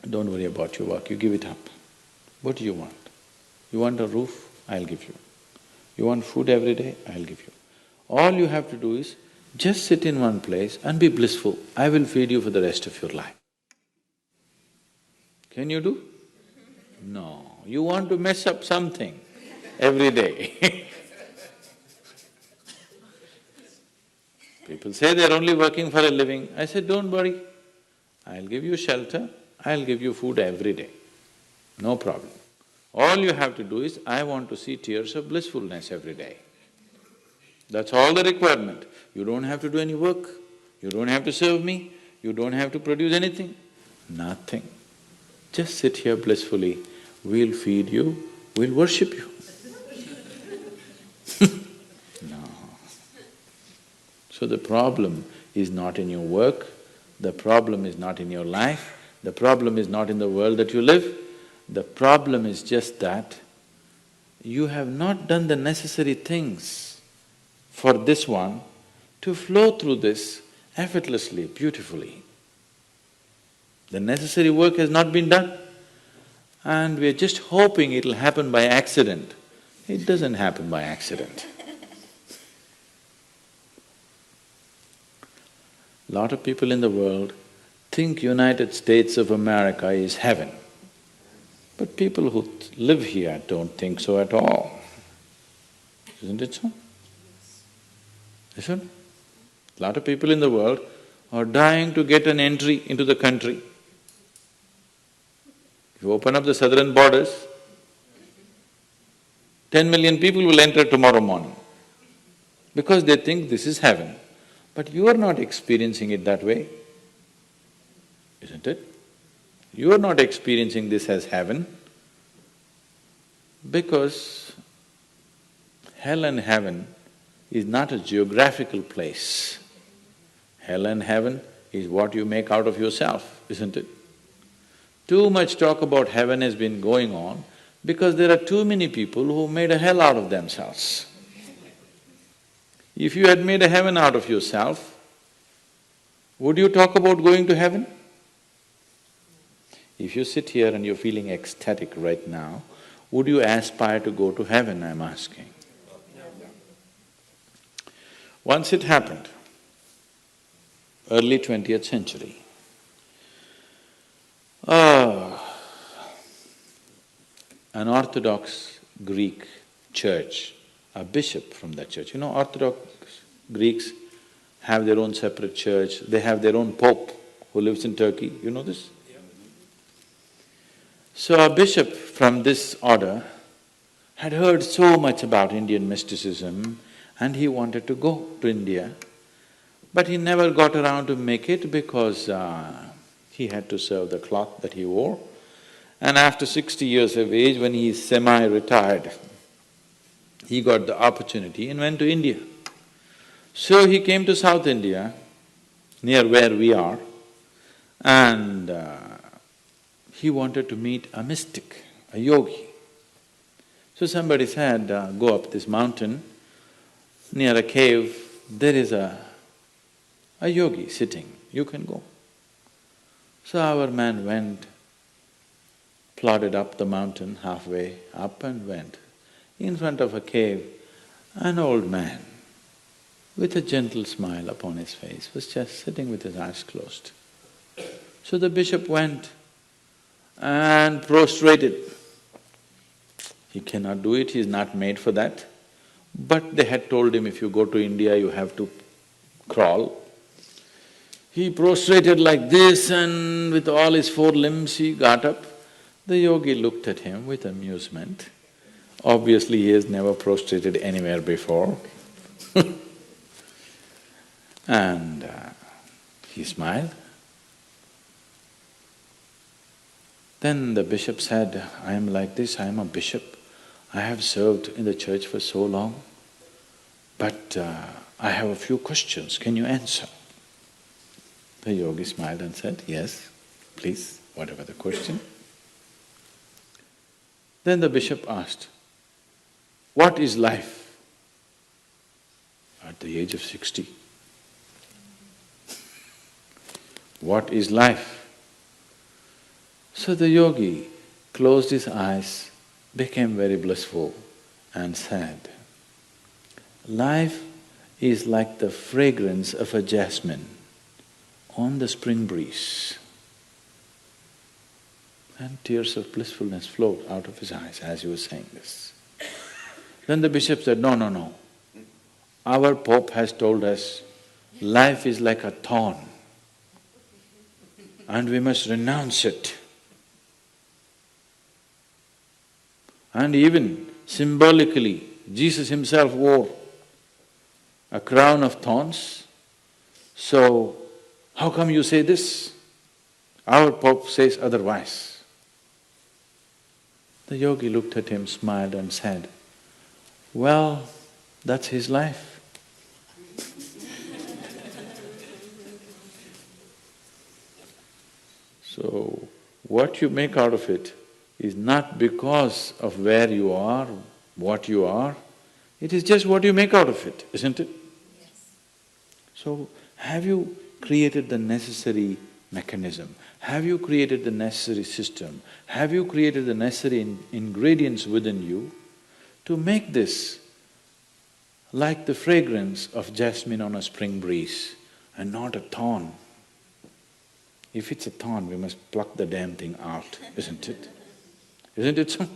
Don't worry about your work, you give it up. What do you want? You want a roof? I'll give you. You want food every day? I'll give you. All you have to do is just sit in one place and be blissful. I will feed you for the rest of your life. Can you do? No, you want to mess up something every day. People say they're only working for a living. I said, don't worry, I'll give you shelter, I'll give you food every day, no problem. All you have to do is, I want to see tears of blissfulness every day. That's all the requirement. You don't have to do any work, you don't have to serve me, you don't have to produce anything, nothing. Just sit here blissfully, we'll feed you, we'll worship you. No. So the problem is not in your work, the problem is not in your life, the problem is not in the world that you live, the problem is just that you have not done the necessary things for this one to flow through this effortlessly, beautifully. The necessary work has not been done and we're just hoping it'll happen by accident. It doesn't happen by accident. Lot of people in the world think United States of America is heaven. But people who live here don't think so at all. Isn't it so? Isn't it? A lot of people in the world are dying to get an entry into the country. If you open up the southern borders, 10 million people will enter tomorrow morning because they think this is heaven. But you are not experiencing it that way, isn't it? You are not experiencing this as heaven because hell and heaven is not a geographical place. Hell and heaven is what you make out of yourself, isn't it? Too much talk about heaven has been going on because there are too many people who made a hell out of themselves. If you had made a heaven out of yourself, would you talk about going to heaven? If you sit here and you're feeling ecstatic right now, would you aspire to go to heaven, I'm asking? Once it happened, early 20th century, an Orthodox Greek church, a bishop from that church, you know, Orthodox Greeks have their own separate church, they have their own pope who lives in Turkey, you know this? So a bishop from this order had heard so much about Indian mysticism and he wanted to go to India, but he never got around to make it because he had to serve the cloth that he wore. And after 60 years of age, when he is semi-retired, he got the opportunity and went to India. So he came to South India, near where we are, and he wanted to meet a mystic, a yogi. So somebody said, go up this mountain, near a cave, there is a yogi sitting, you can go. So our man went, plodded up the mountain, halfway up and went. In front of a cave, an old man with a gentle smile upon his face was just sitting with his eyes closed. So the bishop went and prostrated. He cannot do it, he is not made for that. But they had told him, if you go to India, you have to crawl. He prostrated like this and with all his four limbs he got up. The yogi looked at him with amusement. Obviously, he has never prostrated anywhere before. And he smiled. Then the bishop said, I am like this, I am a bishop. I have served in the church for so long, but I have a few questions, can you answer? The yogi smiled and said, yes, please, whatever the question. Then the bishop asked, what is life? At the age of 60. What is life? So the yogi closed his eyes, became very blissful and said, life is like the fragrance of a jasmine on the spring breeze. And tears of blissfulness flowed out of his eyes as he was saying this. Then the bishop said, no, no, no. Our Pope has told us life is like a thorn and we must renounce it. And even symbolically, Jesus himself wore a crown of thorns. So, how come you say this? Our Pope says otherwise. The yogi looked at him, smiled and said, well, that's his life. So, what you make out of it is not because of where you are, what you are, it is just what you make out of it, isn't it? Yes. So, have you created the necessary mechanism? Have you created the necessary system? Have you created the necessary ingredients within you to make this like the fragrance of jasmine on a spring breeze and not a thorn? If it's a thorn, we must pluck the damn thing out, isn't it? Isn't it so?